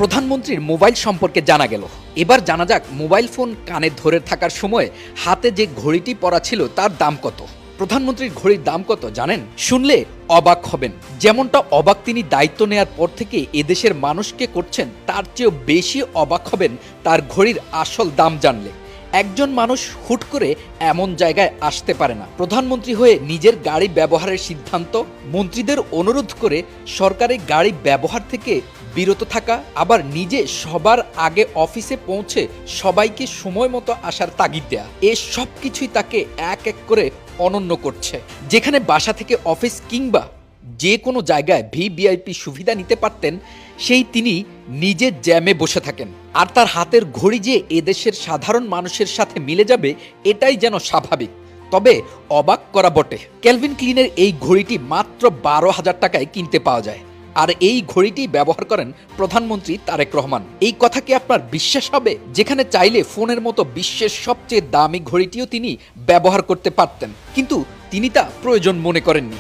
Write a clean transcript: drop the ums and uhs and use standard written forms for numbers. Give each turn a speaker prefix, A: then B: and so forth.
A: প্রধানমন্ত্রীর মোবাইল সম্পর্কে জানা গেল। এবার জানা যাক মোবাইল ফোন কানে ধরে থাকার সময় হাতে যে ঘড়িটি পরা ছিল তার দাম কত। প্রধানমন্ত্রীর ঘড়ির দাম কত জানেন? শুনলে অবাক হবেন। যেমনটা অবাক তিনি দায়িত্ব নেয়ার পর থেকে এদেশের মানুষকে করছেন, তার চেয়েও বেশি অবাক হবেন তার ঘড়ির আসল দাম জানলে। একজন মানুষ হুট করে এমন জায়গায় আসতে পারে না। প্রধানমন্ত্রী হয়ে নিজের গাড়ি ব্যবহারের সিদ্ধান্ত, মন্ত্রীদের অনুরোধ করে সরকারি গাড়ি ব্যবহার থেকে বিরত থাকা, আবার নিজে সবার আগে অফিসে পৌঁছে সবাইকে সময় মতো আসার তাগিদ দেয়া, এ সব কিছুই তাকে এক এক করে অনন্য করছে। যেখানে বাসা থেকে অফিস কিংবা যে কোনো জায়গায় ভিভিআইপি সুবিধা নিতে পারতেন, সেই তিনি নিজে জ্যামে বসে থাকেন। আর তার হাতের ঘড়ি যে এদেশের সাধারণ মানুষের সাথে মিলে যাবে, এটাই যেন স্বাভাবিক। তবে অবাক করা বটে, ক্যালভিন ক্লিনের এই ঘড়িটি মাত্র 12,000 টাকায় কিনতে পাওয়া যায়। আর এই ঘড়িটি ব্যবহার করেন প্রধানমন্ত্রী তারেক রহমান। এই কথা কি আপনার বিশ্বাস হবে? যেখানে চাইলে ফোনের মতো বিশ্বের সবচেয়ে দামি ঘড়িটিও তিনি ব্যবহার করতে পারতেন, কিন্তু তিনি তা প্রয়োজন মনে করেননি।